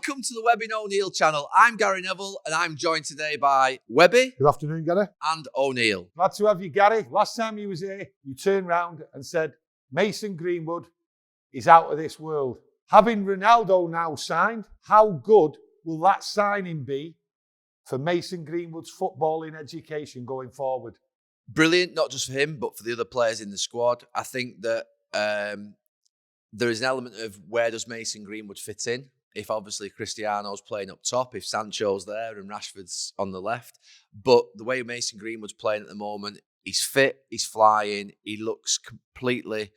Welcome to the Webby O'Neill channel. I'm Gary Neville and I'm joined today by Webby. Good afternoon, Gary. And O'Neill. Glad to have you, Gary. Last time you was here, you turned round and said, Mason Greenwood is out of this world. Having Ronaldo now signed, how good will that signing be for Mason Greenwood's footballing education going forward? Brilliant, not just for him, but for the other players in the squad. I think that there is an element of where does Mason Greenwood fit in? If obviously Cristiano's playing up top, if Sancho's there and Rashford's on the left. But the way Mason Greenwood's playing at the moment, he's fit, he's flying, he looks completely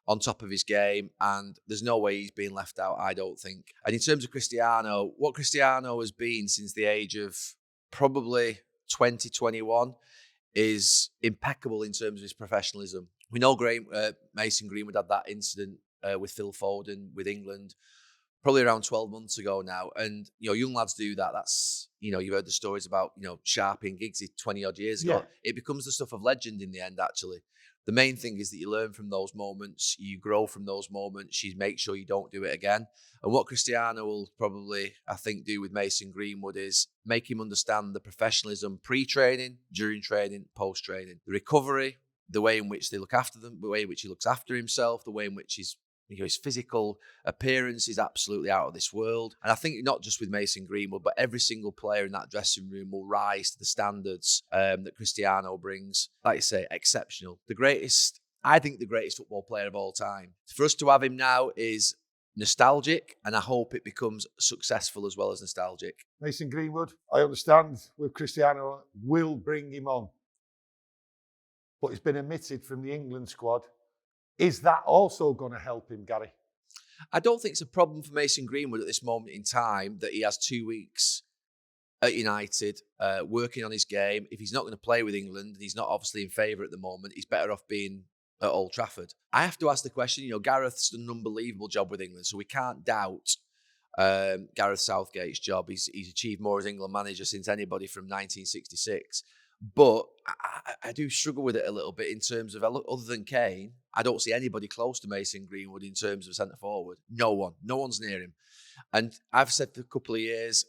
on top of his game, and there's no way he's being left out, I don't think. And in terms of Cristiano, what Cristiano has been since the age of probably 2021 is impeccable in terms of his professionalism. We know Mason Greenwood had that incident with Phil Foden with England probably around 12 months ago now. And, young lads do that. That's, you've heard the stories about, Sharpie and Giggsy 20 odd years ago. Yeah. It becomes the stuff of legend in the end, actually. The main thing is that you learn from those moments, you grow from those moments, you make sure you don't do it again. And what Cristiano will probably, I think, do with Mason Greenwood is make him understand the professionalism pre-training, during training, post-training, the recovery, the way in which they look after them, the way in which he looks after himself, the way in which his physical appearance is absolutely out of this world. And I think not just with Mason Greenwood, but every single player in that dressing room will rise to the standards that Cristiano brings. Like I say, exceptional. I think the greatest football player of all time. For us to have him now is nostalgic, and I hope it becomes successful as well as nostalgic. Mason Greenwood, I understand with Cristiano, will bring him on. But he's been omitted from the England squad. Is that also going to help him, Gary? I don't think it's a problem for Mason Greenwood at this moment in time that he has 2 weeks at United working on his game. If he's not going to play with England, and he's not obviously in favour at the moment, he's better off being at Old Trafford. I have to ask the question, Gareth's done an unbelievable job with England, so we can't doubt Gareth Southgate's job. He's achieved more as England manager since anybody from 1966. But I do struggle with it a little bit in terms of, other than Kane, I don't see anybody close to Mason Greenwood in terms of centre-forward. No one's near him. And I've said for a couple of years,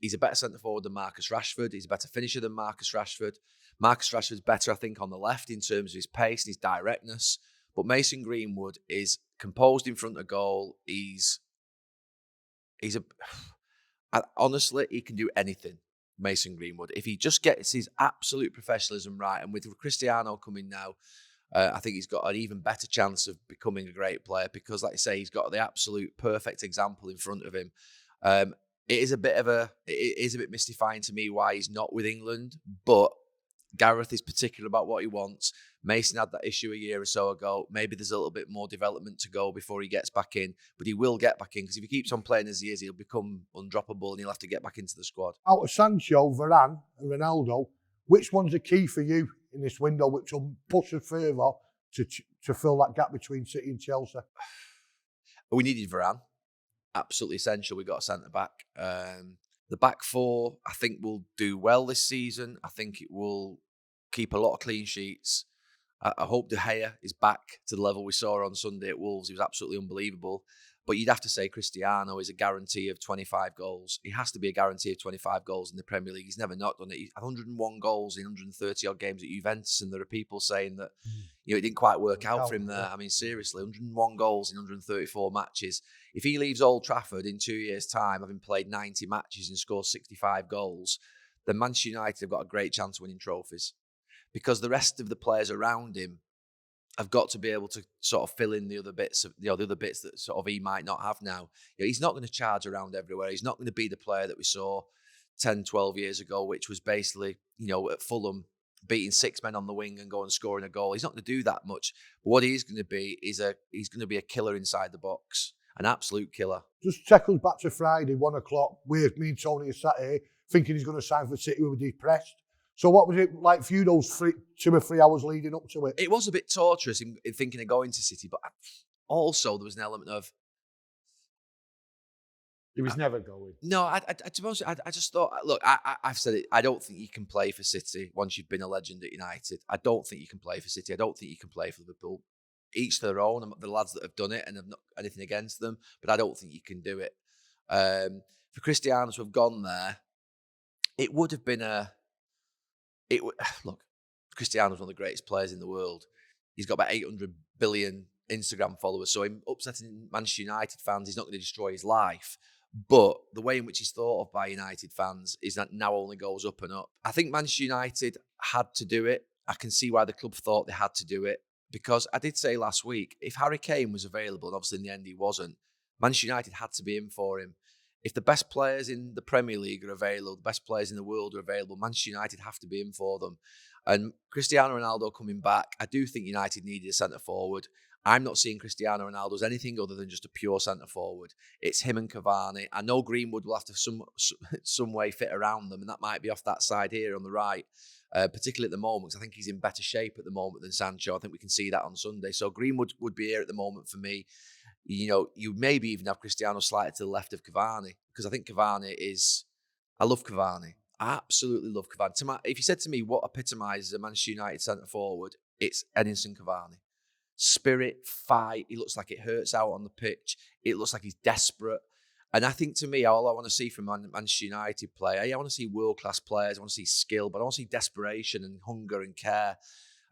he's a better centre-forward than Marcus Rashford. He's a better finisher than Marcus Rashford. Marcus Rashford's better, I think, on the left in terms of his pace and his directness. But Mason Greenwood is composed in front of goal. Honestly, he can do anything. Mason Greenwood, if he just gets his absolute professionalism right, and with Cristiano coming now, I think he's got an even better chance of becoming a great player because, like I say, he's got the absolute perfect example in front of him. It is a bit mystifying to me why he's not with England, but Gareth is particular about what he wants. Mason had that issue a year or so ago. Maybe there's a little bit more development to go before he gets back in, but he will get back in because if he keeps on playing as he is, he'll become undroppable and he'll have to get back into the squad. Out of Sancho, Varane and Ronaldo, which one's the key for you in this window which will push us further to fill that gap between City and Chelsea? We needed Varane. Absolutely essential. We got a centre-back. The back four, I think, will do well this season. I think it will keep a lot of clean sheets. I hope De Gea is back to the level we saw on Sunday at Wolves. He was absolutely unbelievable. But you'd have to say Cristiano is a guarantee of 25 goals. He has to be a guarantee of 25 goals in the Premier League. He's never not done it. He's 101 goals in 130-odd games at Juventus, and there are people saying that it didn't quite work out for him there. I mean, seriously, 101 goals in 134 matches. If he leaves Old Trafford in 2 years' time, having played 90 matches and scored 65 goals, then Manchester United have got a great chance of winning trophies. Because the rest of the players around him have got to be able to sort of fill in the other bits of the other bits that sort of he might not have now. He's not going to charge around everywhere. He's not going to be the player that we saw 10, 12 years ago, which was basically, at Fulham, beating six men on the wing and going and scoring a goal. He's not going to do that much. But what he is going to be is he's going to be a killer inside the box, an absolute killer. Just take us back to Friday, 1 o'clock, where me and Tony are sat here thinking he's going to sign for City. We were depressed. So what was it like for you those 2 or 3 hours leading up to it? It was a bit torturous in thinking of going to City, but also there was an element of... He was never going. No, to be honest, I just thought, look, I've said it, I don't think you can play for City once you've been a legend at United. I don't think you can play for City. I don't think you can play for Liverpool. Each to their own. The lads that have done it, and I've not anything against them, but I don't think you can do it. For Cristiano to have gone there, it would have been look, Cristiano's one of the greatest players in the world. He's got about 800 billion Instagram followers, so him upsetting Manchester United fans is not going to destroy his life. But the way in which he's thought of by United fans is that now only goes up and up. I think Manchester United had to do it. I can see why the club thought they had to do it, because I did say last week, if Harry Kane was available, and obviously in the end he wasn't, Manchester United had to be in for him. If the best players in the Premier League are available, the best players in the world are available, Manchester United have to be in for them. And Cristiano Ronaldo coming back, I do think United needed a centre-forward. I'm not seeing Cristiano Ronaldo as anything other than just a pure centre-forward. It's him and Cavani. I know Greenwood will have to some way fit around them, and that might be off that side here on the right, particularly at the moment, because I think he's in better shape at the moment than Sancho. I think we can see that on Sunday. So Greenwood would be here at the moment for me. You know, you maybe even have Cristiano slightly to the left of Cavani, because I think Cavani is... I love Cavani. I absolutely love Cavani. If you said to me what epitomises a Manchester United centre-forward, it's Edinson Cavani. Spirit, fight, he looks like it hurts out on the pitch. It looks like he's desperate. And I think to me, all I want to see from Manchester United player, I want to see world-class players, I want to see skill, but I want to see desperation and hunger and care.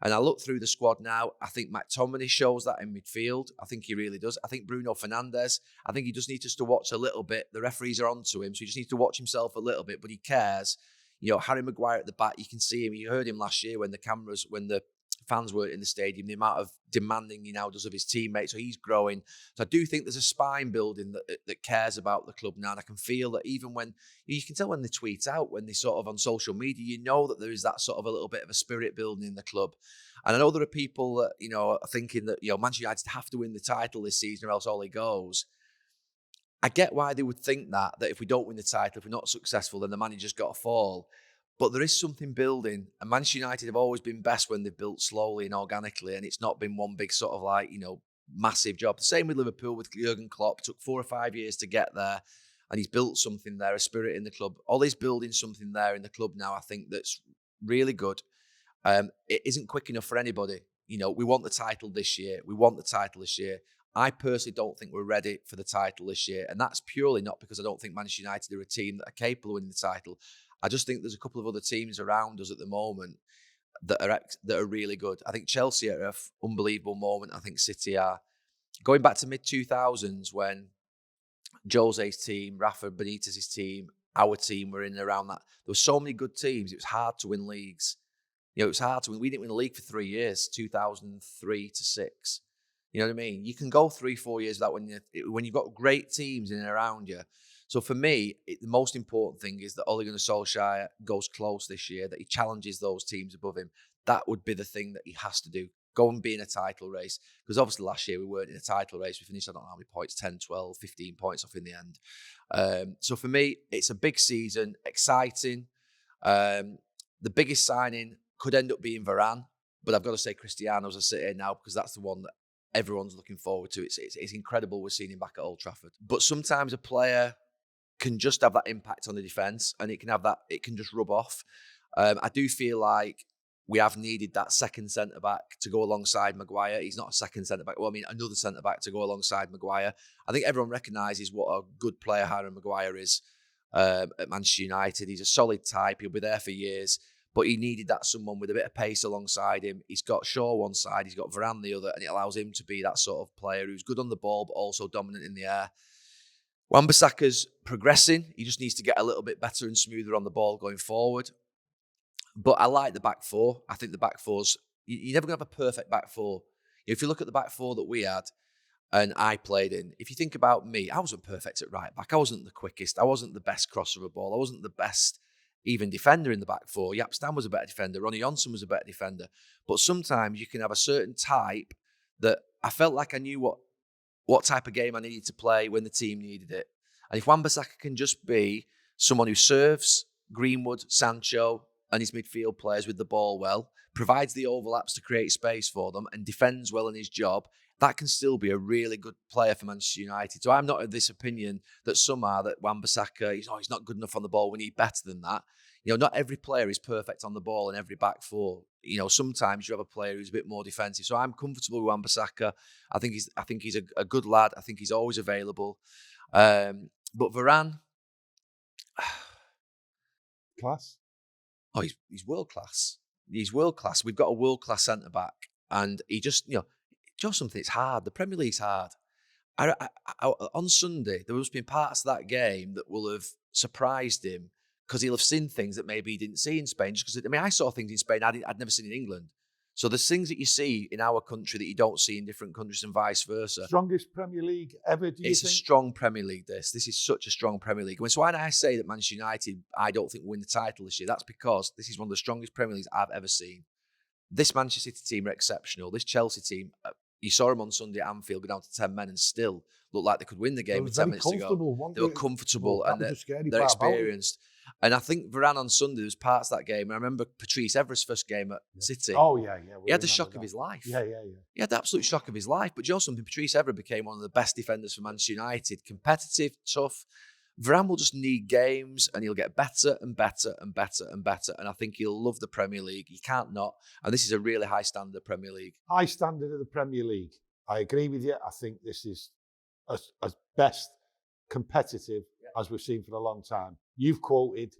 And I look through the squad now, I think McTominay shows that in midfield. I think he really does. I think Bruno Fernandes, I think he just needs us to watch a little bit. The referees are onto him, so he just needs to watch himself a little bit, but he cares. You know, Harry Maguire at the back, you can see him. You heard him last year when the fans were in the stadium, the amount of demanding he now does of his teammates. So he's growing. So I do think there's a spine building that cares about the club now. And I can feel that even when, you can tell when they tweet out, when they sort of on social media, you know that there is that sort of a little bit of a spirit building in the club. And I know there are people that, you know, are thinking that, you know, Manchester United have to win the title this season or else all it goes. I get why they would think that if we don't win the title, if we're not successful, then the manager's got to fall. But there is something building, and Manchester United have always been best when they've built slowly and organically, and it's not been one big sort of like, you know, massive job. The same with Liverpool, with Jurgen Klopp. It took 4 or 5 years to get there, and he's built something there, a spirit in the club. Ollie's building something there in the club now, I think, that's really good. It isn't quick enough for anybody. You know, we want the title this year. I personally don't think we're ready for the title this year, and that's purely not because I don't think Manchester United are a team that are capable of winning the title. I just think there's a couple of other teams around us at the moment that are really good. I think Chelsea are at an unbelievable moment. I think City are. Going back to mid-2000s when Jose's team, Rafa Benitez's team, our team were in and around that. There were so many good teams. It was hard to win leagues. You know, it was hard to win. We didn't win a league for 3 years, 2003 to 6. You know what I mean? You can go 3-4 years without when you've got great teams in and around you. So for me, the most important thing is that Ole Gunnar Solskjaer goes close this year, that he challenges those teams above him. That would be the thing that he has to do. Go and be in a title race. Because obviously last year we weren't in a title race. We finished, I don't know how many points, 10, 12, 15 points off in the end. So for me, it's a big season, exciting. The biggest signing could end up being Varane. But I've got to say Cristiano's a sit here now because that's the one that everyone's looking forward to. It's incredible we're seeing him back at Old Trafford. But sometimes a player can just have that impact on the defence, and it can just rub off. I do feel like we have needed that second centre-back to go alongside Maguire. He's not a second centre-back. Well, I mean, another centre-back to go alongside Maguire. I think everyone recognises what a good player Harry Maguire is at Manchester United. He's a solid type. He'll be there for years. But he needed that someone with a bit of pace alongside him. He's got Shaw one side, he's got Varane the other, and it allows him to be that sort of player who's good on the ball, but also dominant in the air. Wan-Bissaka's progressing. He just needs to get a little bit better and smoother on the ball going forward. But I like the back four. I think the back four's... You're never going to have a perfect back four. If you look at the back four that we had and I played in, if you think about me, I wasn't perfect at right back. I wasn't the quickest. I wasn't the best crosser of a ball. I wasn't the best even defender in the back four. Jaap Stam was a better defender. Ronnie Johnson was a better defender. But sometimes you can have a certain type that I felt like I knew what type of game I needed to play when the team needed it. And if Wan-Bissaka can just be someone who serves Greenwood, Sancho, and his midfield players with the ball well, provides the overlaps to create space for them, and defends well in his job, that can still be a really good player for Manchester United. So I'm not of this opinion that some are that Wan-Bissaka, he's not good enough on the ball, we need better than that. You know, not every player is perfect on the ball in every back four. You know, sometimes you have a player who's a bit more defensive. So I'm comfortable with Wan-Bissaka. I think he's a good lad. I think he's always available. But Varane, Class. oh, he's world class. He's world class. We've got a world class centre back, and he just, just something. It's hard. The Premier League's hard. On Sunday, there must have been parts of that game that will have surprised him because he'll have seen things that maybe he didn't see in Spain. Just because, I saw things in Spain I'd never seen in England. So there's things that you see in our country that you don't see in different countries and vice versa. Strongest Premier League ever, do you It's think? a strong Premier League, this. This is such a strong Premier League. So when I say that Manchester United, I don't think will win the title this year, that's because this is one of the strongest Premier Leagues I've ever seen. This Manchester City team are exceptional. This Chelsea team, you saw them on Sunday at Anfield go down to 10 men and still looked like they could win the game with 10 minutes to go. They were comfortable and they're experienced. And I think Varane on Sunday, there was parts of that game. And I remember Patrice Evra's first game at City. Oh, yeah. He had the shock of his life. Yeah. He had the absolute shock of his life. But you know something? Patrice Evra became one of the best defenders for Manchester United. Competitive, tough. Varane will just need games and he'll get better and better and better and better. And I think he'll love the Premier League. He can't not. And this is a really high standard Premier League. High standard of the Premier League. I agree with you. I think this is as best competitive as we've seen for a long time. You've quoted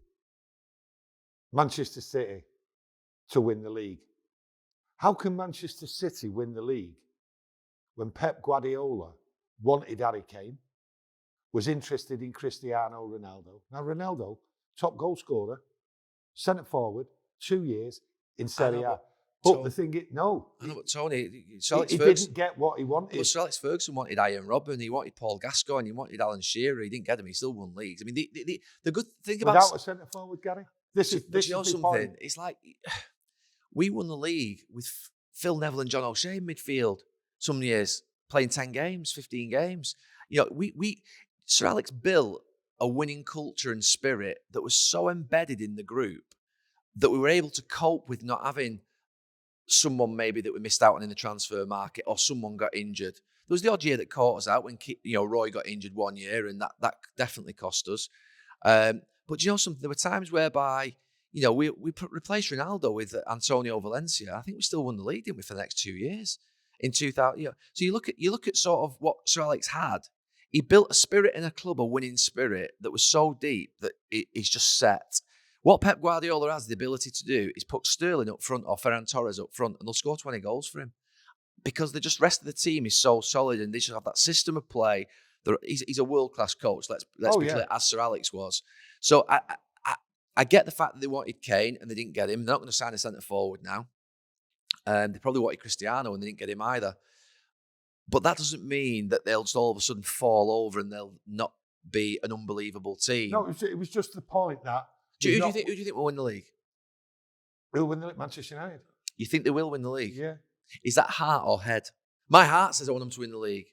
Manchester City to win the league. How can Manchester City win the league when Pep Guardiola wanted Harry Kane, was interested in Cristiano Ronaldo? Now, Ronaldo, top goal scorer, centre forward, 2 years in Serie A. But the thing is, no. I know, but Tony, he didn't get what he wanted. Well, Sir Alex Ferguson wanted Ian Robben, he wanted Paul Gascoigne, he wanted Alan Shearer. He didn't get them. He still won leagues. I mean, the good thing about without a centre forward, Gary. This is something. Point. It's like we won the league with Phil Neville and John O'Shea in midfield. Some years playing 10 games, 15 games. We Sir Alex built a winning culture and spirit that was so embedded in the group that we were able to cope with not having someone maybe that we missed out on in the transfer market or someone got injured. There was the odd year that caught us out when Roy got injured one year, and that definitely cost us. But you know something? There were times whereby we replaced Ronaldo with Antonio Valencia. I think we still won the league, didn't we, for the next 2 years? In 2000, so you look at sort of what Sir Alex had. He built a spirit in a club, a winning spirit that was so deep that it's just set. What Pep Guardiola has the ability to do is put Sterling up front or Ferran Torres up front, and they'll score 20 goals for him because the rest of the team is so solid, and they just have that system of play. He's a world class coach. Let's be clear, as Sir Alex was. So I get the fact that they wanted Kane and they didn't get him. They're not going to sign a centre forward now. They probably wanted Cristiano and they didn't get him either. But that doesn't mean that they'll just all of a sudden fall over and they'll not be an unbelievable team. No, it was just the point that. Who do you think will win the league? Will win the league? Manchester United. You think they will win the league? Yeah. Is that heart or head? My heart says I want them to win the league.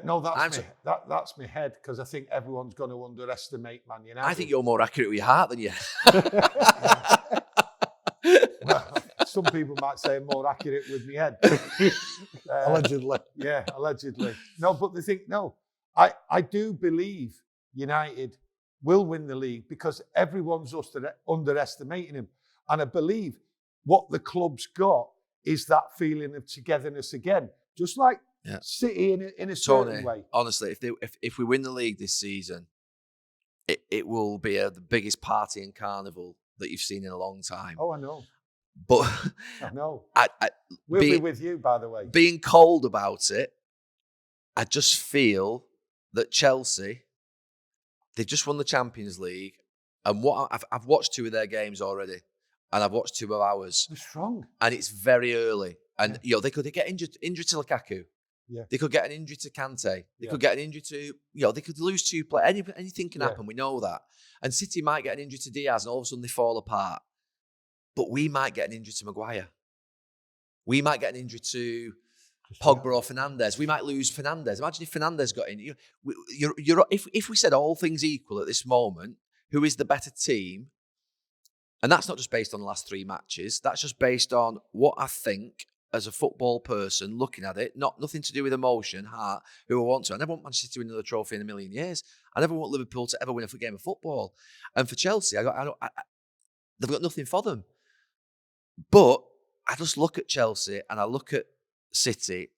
No, that's my head, because I think everyone's going to underestimate Man United. I think you're more accurate with your heart than you. Well, some people might say I'm more accurate with my head. Allegedly. Yeah, allegedly. No, but they think, no. I do believe United will win the league because everyone's underestimating him. And I believe what the club's got is that feeling of togetherness again. Just like City in a certain way. Honestly, if we win the league this season, it will be the biggest party and carnival that you've seen in a long time. Oh, I know. But I know. We'll be with you, by the way. Being cold about it, I just feel that Chelsea, they've just won the Champions League, and I've watched 2 of their games already, and I've watched 2 of ours. They're strong, and it's very early, and they could get injured to Lukaku. Yeah. They could get an injury to Kante. They could get an injury to they could lose 2 players. Anything can happen. We know that. And City might get an injury to Diaz, and all of a sudden they fall apart. But we might get an injury to Maguire. We might get an injury to Pogba or Fernandes. We might lose Fernandes. Imagine if Fernandes got in. If we said all things equal at this moment, who is the better team? And that's not just based on the last 3 matches. That's just based on what I think as a football person looking at it. Nothing to do with emotion, heart, who I want to. I never want Manchester City to win another trophy in a million years. I never want Liverpool to ever win a game of football. And for Chelsea, they've got nothing for them. But I just look at Chelsea and I look at City.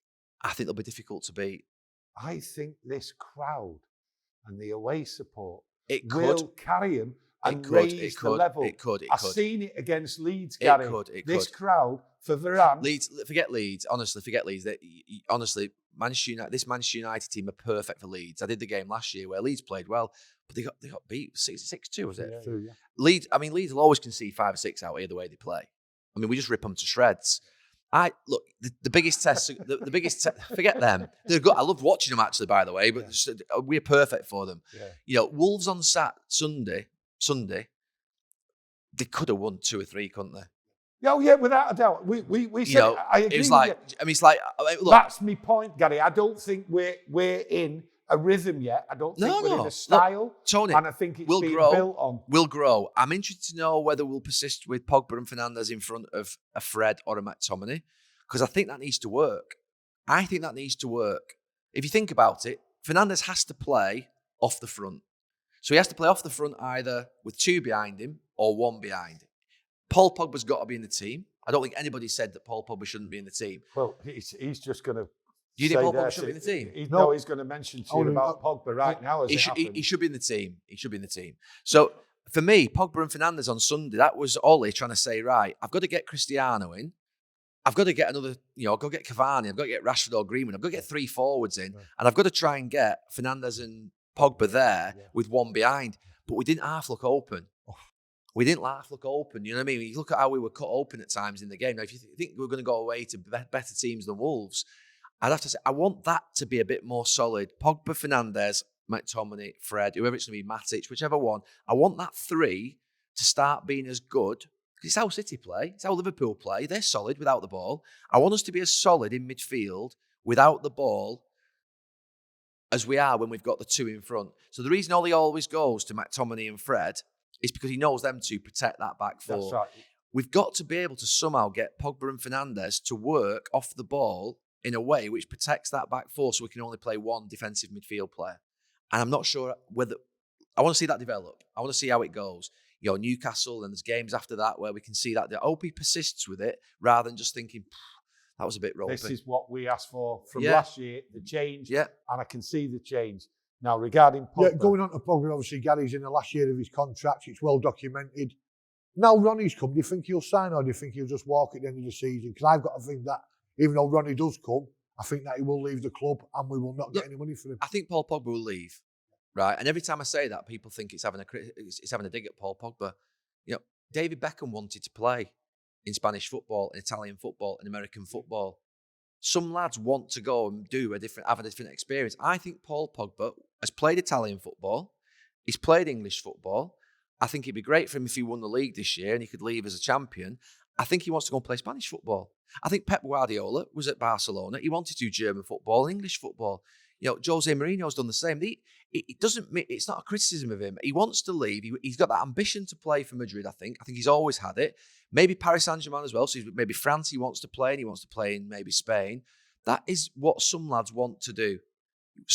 I think they'll be difficult to beat. I think this crowd and the away support It will could. carry him and It could. raise It the could. level. It could. It I've could. seen it against Leeds, Gary. It could. It This could. crowd for Varane. Leeds, forget Leeds. Honestly, forget Leeds. Honestly, this Manchester United team are perfect for Leeds. I did the game last year where Leeds played well, but they got beat 6-2, was it? Yeah. Leeds. I mean, Leeds will always concede 5 or 6 out here the way they play. I mean, we just rip them to shreds. Look, the biggest test. The biggest. Forget them. They're good. I love watching them actually. By the way, but we're perfect for them. Yeah. Wolves on Sunday. They could have won 2 or 3, couldn't they? Oh yeah, without a doubt. We said I agree. It was with like, you. I mean, it's like, look, That's my point, Gary. I don't think we're in a rhythm yet. I don't think we're in a style. Look, Tony, and I think it's being built on. We'll grow. I'm interested to know whether we'll persist with Pogba and Fernandes in front of a Fred or a McTominay, because I think that needs to work. If you think about it, Fernandes has to play off the front. So he has to play off the front either with 2 behind him or 1 behind him. Paul Pogba's got to be in the team. I don't think anybody said that Paul Pogba shouldn't be in the team. Well, he's just going to. Do you think Paul Pogba should be in the team? He's going to mention to you about Pogba right now. He should be in the team. He should be in the team. So for me, Pogba and Fernandes on Sunday, that was Ole trying to say, right, I've got to get Cristiano in. I've got to get another, I've got to get Cavani. I've got to get Rashford or Greenwood. I've got to get 3 forwards in. Right. And I've got to try and get Fernandes and Pogba there with 1 behind. But we didn't half look open. We didn't half look open. You know what I mean? You look at how we were cut open at times in the game. Now, if you think we're going to go away to better teams than Wolves, I'd have to say, I want that to be a bit more solid. Pogba, Fernandes, McTominay, Fred, whoever it's going to be, Matic, whichever one. I want that 3 to start being as good. It's how City play. It's how Liverpool play. They're solid without the ball. I want us to be as solid in midfield without the ball as we are when we've got the 2 in front. So the reason Ole always goes to McTominay and Fred is because he knows them to protect that back 4. That's right. We've got to be able to somehow get Pogba and Fernandes to work off the ball in a way which protects that back 4 so we can only play 1 defensive midfield player. And I'm not sure whether... I want to see that develop. I want to see how it goes. Newcastle, and there's games after that where we can see that. I hope he persists with it rather than just thinking, that was a bit ropey. This is what we asked for from last year, the change, and I can see the change. Now, regarding Pogba... Yeah, going on to Pogba, obviously, Gary's in the last year of his contract. It's well documented. Now Ronnie's come, do you think he'll sign or do you think he'll just walk at the end of the season? Because I've got to think that even though Ronnie does come, I think that he will leave the club and we will not get any money for him. I think Paul Pogba will leave, right? And every time I say that, people think it's having a dig at Paul Pogba. David Beckham wanted to play in Spanish football, in Italian football, in American football. Some lads want to go and have a different experience. I think Paul Pogba has played Italian football. He's played English football. I think it'd be great for him if he won the league this year and he could leave as a champion. I think he wants to go and play Spanish football. I think Pep Guardiola was at Barcelona. He wanted to do German football, English football. Jose Mourinho's done the same. It's not a criticism of him. He wants to leave. He's got that ambition to play for Madrid, I think. I think he's always had it. Maybe Paris Saint-Germain as well. So maybe France he wants to play, and he wants to play in maybe Spain. That is what some lads want to do.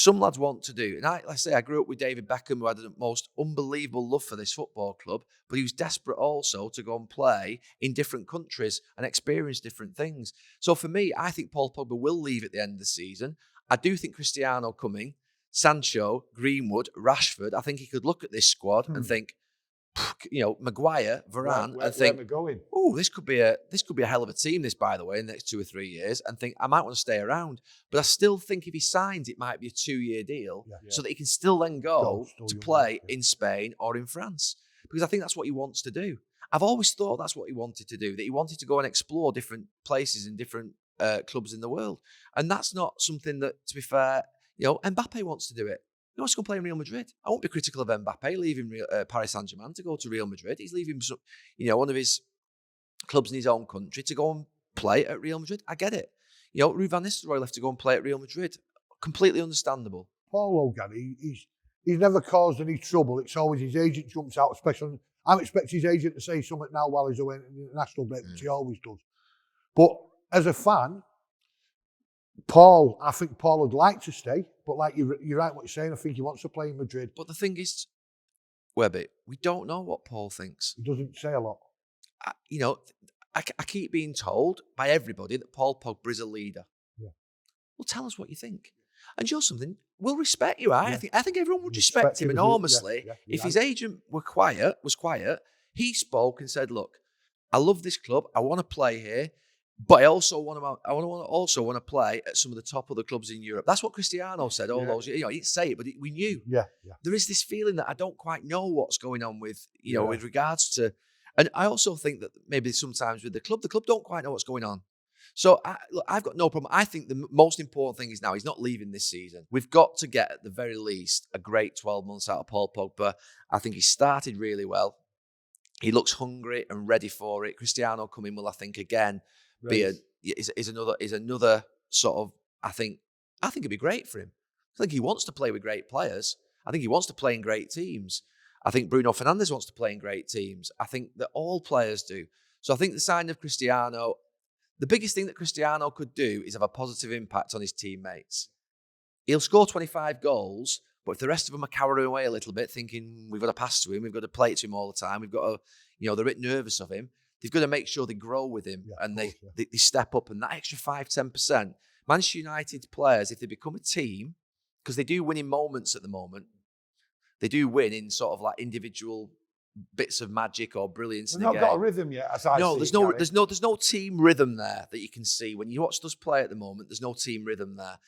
And I grew up with David Beckham, who had the most unbelievable love for this football club, but he was desperate also to go and play in different countries and experience different things. So for me, I think Paul Pogba will leave at the end of the season. I do think Cristiano coming, Sancho, Greenwood, Rashford, I think he could look at this squad and think, Maguire, Varane, and think, oh, this could be a hell of a team, this, by the way, in the next 2 or 3 years, and think, I might want to stay around. But I still think if he signs, it might be a 2-year deal so that he can still then go to play in Spain or in France. Because I think that's what he wants to do. I've always thought that's what he wanted to do, that he wanted to go and explore different places and different clubs in the world. And that's not something that, to be fair, Mbappe wants to do it. He wants to go play in Real Madrid. I won't be critical of Mbappe leaving Paris Saint-Germain to go to Real Madrid. He's leaving one of his clubs in his own country to go and play at Real Madrid. I get it. Ruud van Nistelrooy left to go and play at Real Madrid. Completely understandable. Paul O'Gary, he's never caused any trouble. It's always his agent jumps out, especially. I'm expecting his agent to say something now while he's away in the international break, which he always does. But as a fan, I think Paul would like to stay, but like you're right what you're saying, I think he wants to play in Madrid. But the thing is, Webby, we don't know what Paul thinks. He doesn't say a lot. I keep being told by everybody that Paul Pogba is a leader. Yeah. Well, tell us what you think. And something, will respect you. I think everyone would respect him enormously. If his agent was quiet, he spoke and said, "Look, I love this club. I want to play here, but I also want to play at some of the top other clubs in Europe." That's what Cristiano said. All those, he didn't say it, but we knew. Yeah. There is this feeling that I don't quite know what's going on with, with regards to, and I also think that maybe sometimes with the club don't quite know what's going on. So I've got no problem. I think the most important thing is now he's not leaving this season. We've got to get at the very least a great 12 months out of Paul Pogba. I think he started really well. He looks hungry and ready for it. Cristiano coming will, I think, again is another sort of. I think it'd be great for him. I think he wants to play with great players. I think he wants to play in great teams. I think Bruno Fernandes wants to play in great teams. I think that all players do. So I think the sign of Cristiano, the biggest thing that Cristiano could do is have a positive impact on his teammates. He'll score 25 goals, but if the rest of them are cowering away a little bit, thinking we've got to pass to him, we've got to play it to him all the time, we've got to, they're a bit nervous of him, they've got to make sure they grow with him and they step up. And that extra 5-10%, Manchester United players, if they become a team, because they do win in moments at the moment, they do win in sort of like individual bits of magic or brilliance. They've not got a rhythm yet, as I see. There's no team rhythm there that you can see. When you watch us play at the moment, there's no team rhythm there.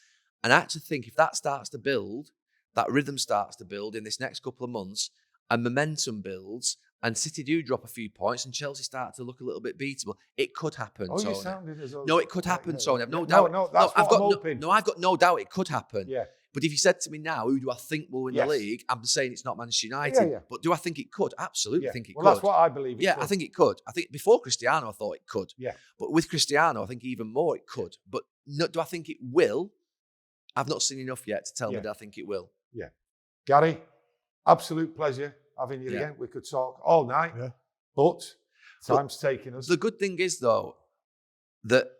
And I actually think if that starts to build, that rhythm starts to build in this next couple of months, and momentum builds, and City do drop a few points, and Chelsea start to look a little bit beatable, it could happen. Oh, Tony. you sounded as though... No, it could happen, Tony. I've no doubt. No, that's what I'm hoping. I've got no doubt it could happen. Yeah. But if you said to me now, who do I think will win the league? I'm saying it's not Manchester United. Yeah. But do I think it could? Absolutely think it could. Well, that's what I believe it could. I think it could. I think before Cristiano, I thought it could. Yeah. But with Cristiano, I think even more it could. But do I think it will? I've not seen enough yet to tell me that I think it will. Yeah. Gary, absolute pleasure having you again. We could talk all night, but time's taking us. The good thing is, though, that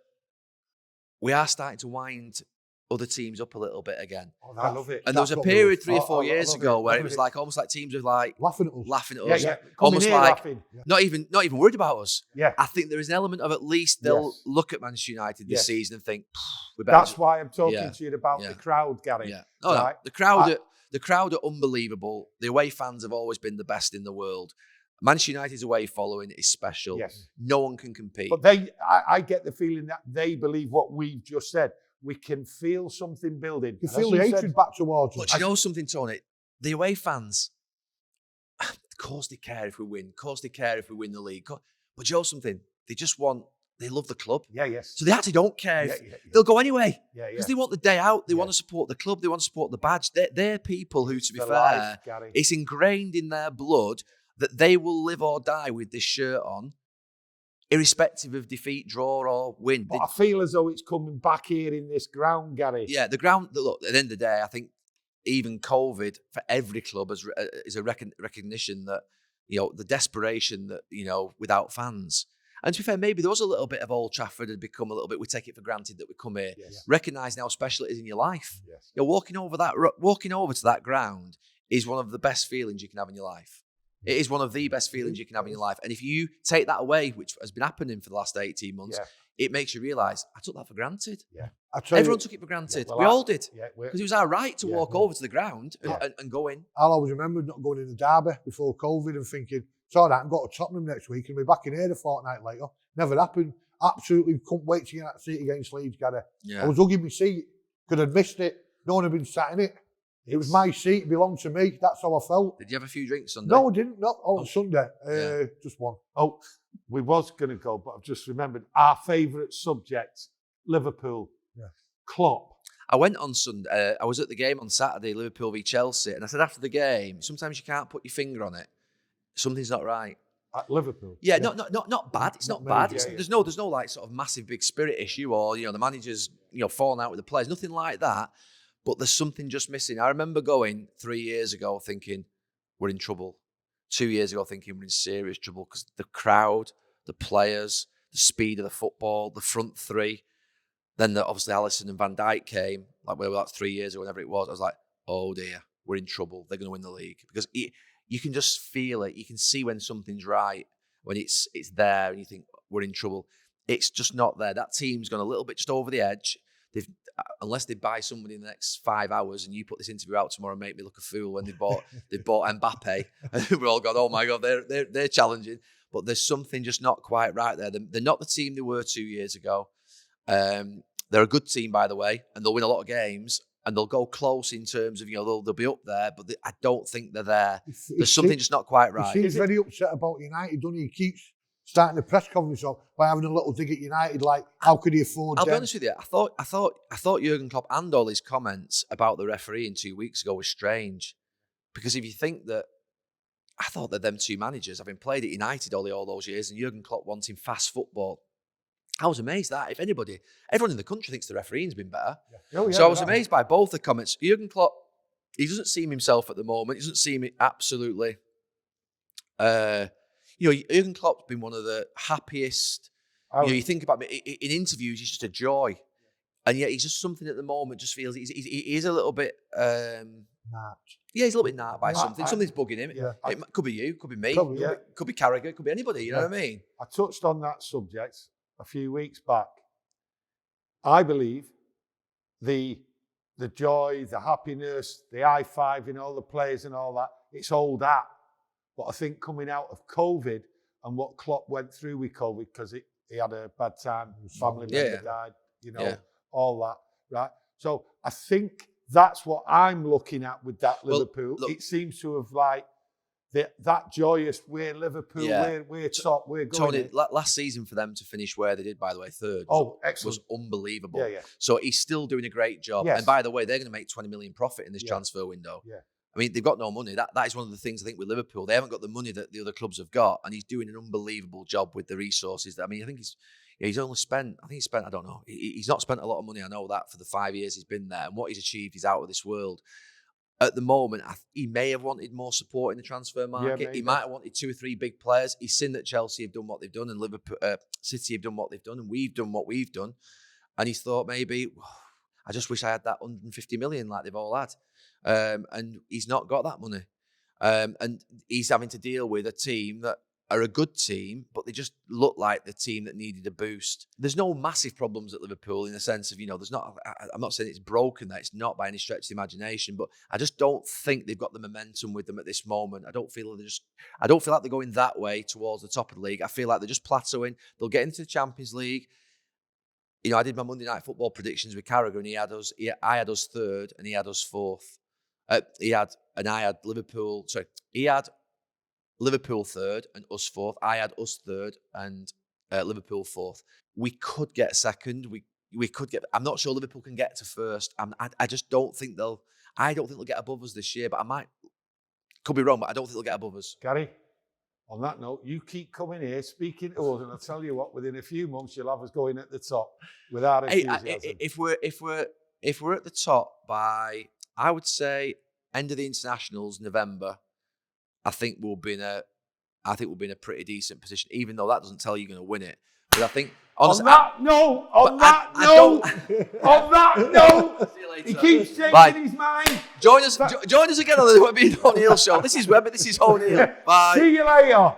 we are starting to wind other teams up a little bit again. Oh, I love it. And there was a period 3 or 4 years ago where it was like almost like teams were like laughing at us. Yeah. Almost like laughing. not even worried about us. Yeah. I think there is an element of at least they'll look at Manchester United this season and think, we better. That's why I'm talking to you about the crowd, Gary. Yeah. No, the crowd are unbelievable. The away fans have always been the best in the world. Manchester United's away following is special. Yes. No one can compete. But I get the feeling that they believe what we've just said. We can feel something building. You feel the hatred back towards us. But you know something, Tony? The away fans, of course they care if we win. Of course they care if we win the league. But you know something? They love the club. Yeah, yes. So they actually don't care. They'll go anyway. Because they want the day out. They want to support the club. They want to support the badge. They're people who, to be fair, it's ingrained in their blood that they will live or die with this shirt on, irrespective of defeat, draw, or win. But I feel as though it's coming back here in this ground, Gary. Yeah, the ground, look, at the end of the day, I think even COVID, for every club, is a recognition that, the desperation that, without fans. And to be fair, maybe there was a little bit of Old Trafford had become a little bit, we take it for granted that we come here. Yes. Recognise how special it is in your life. Yes. Walking over to that ground is one of the best feelings you can have in your life. It is one of the best feelings you can have in your life. And if you take that away, which has been happening for the last 18 months, it makes you realise, I took that for granted. Yeah. Everyone took it for granted. We all did. Yeah, because it was our right to walk over to the ground and go in. I'll always remember not going in the derby before COVID and thinking, it's all right, I can go to Tottenham next week and be back in here a fortnight later. Never happened. Absolutely couldn't wait to get that seat against Leeds, Gary. Yeah. I was hugging my seat. Could have missed it. No one had been sat in it. It was my seat, it belonged to me. That's how I felt. Did you have a few drinks Sunday? No, I didn't. No, on Sunday. Just one. Oh, we was going to go, but I've just remembered our favourite subject, Liverpool. Yeah. Klopp. I went on Sunday. I was at the game on Saturday, Liverpool v Chelsea, and I said after the game, sometimes you can't put your finger on it. Something's not right. At Liverpool? Yeah, not bad. It's not bad. There's no like sort of massive big spirit issue or, the manager's, falling out with the players. Nothing like that. But there's something just missing. I remember going 3 years ago thinking, we're in trouble. 2 years ago thinking we're in serious trouble because the crowd, the players, the speed of the football, the front three. Then obviously Alisson and Van Dijk came, like 3 years ago, whenever it was. I was like, oh dear, we're in trouble. They're going to win the league. Because you can just feel it. You can see when something's right, when it's there and you think, we're in trouble. It's just not there. That team's gone a little bit just over the edge. unless they buy somebody in the next 5 hours and you put this interview out tomorrow and make me look a fool when they bought Mbappe, and we're all going, oh my God, they're challenging. But there's something just not quite right there. They're not the team they were 2 years ago. They're a good team, by the way, and they'll win a lot of games and they'll go close in terms of, they'll be up there, but I don't think they're there. There's something just not quite right. He seems very upset about United, doesn't he? He keeps starting the press conference off by having a little dig at United, like, how could he afford I'll them? be honest with you, I thought Jurgen Klopp and all his comments about the refereeing 2 weeks ago was strange. Because if you think that, I thought that them two managers, having played at United all those years, and Jurgen Klopp wanting fast football, I was amazed that if everyone in the country thinks the refereeing's been better. Yeah. Oh, yeah, so I was amazed by both the comments. Jurgen Klopp, he doesn't seem himself at the moment. He doesn't seem absolutely. Jurgen Klopp's been one of the happiest. You think about it in interviews, he's just a joy, and yet he's just something at the moment. Just feels he is a little bit. Yeah, he's a little bit narked by something. Something's bugging him. Yeah, it could be you, could be me, could be Carragher, could be anybody. You know what I mean? I touched on that subject a few weeks back. I believe the joy, the happiness, the high-fiving, all the players and all that, it's all that. But I think coming out of COVID and what Klopp went through with COVID, because he had a bad time, his family member died, all that, right? So I think that's what I'm looking at with that Liverpool. Look, it seems to have that joyous, we're Liverpool, we're top, we're going. Tony, last season for them to finish where they did, by the way, third, was unbelievable. Yeah. So he's still doing a great job. Yes. And by the way, they're going to make 20 million profit in this transfer window. Yeah. I mean, they've got no money. That is one of the things I think with Liverpool. They haven't got the money that the other clubs have got, and he's doing an unbelievable job with the resources. I think he's only spent, I don't know, he's not spent a lot of money, I know that, for the 5 years he's been there, and what he's achieved is out of this world. At the moment, he may have wanted more support in the transfer market. Yeah, he might have wanted 2 or 3 big players. He's seen that Chelsea have done what they've done, and Liverpool, City have done what they've done, and we've done what we've done. And he's thought, maybe, I just wish I had that 150 million like they've all had. And he's not got that money. And he's having to deal with a team that are a good team, but they just look like the team that needed a boost. There's no massive problems at Liverpool in the sense of, there's not, I'm not saying it's broken, that it's not by any stretch of the imagination, but I just don't think they've got the momentum with them at this moment. I don't feel like they're going that way towards the top of the league. I feel like they're just plateauing. They'll get into the Champions League. I did my Monday Night Football predictions with Carragher, and I had us third and he had us fourth. He had Liverpool third and us fourth. I had us third and Liverpool fourth. We could get second. We could get. I'm not sure Liverpool can get to first. I just don't think they'll. I don't think they'll get above us this year. But I might. Could be wrong, but I don't think they'll get above us. Gary, on that note, you keep coming here speaking to us, and I'll tell you what. Within a few months, you'll have us going at the top without enthusiasm. If we're at the top by, I would say, end of the internationals, November, I think we'll be in a pretty decent position, even though that doesn't tell you you're going to win it. But I think, honestly, on that note, he keeps changing his mind. Join us again on the Webby O'Neill show. This is Webby, this is O'Neill. Bye. See you later.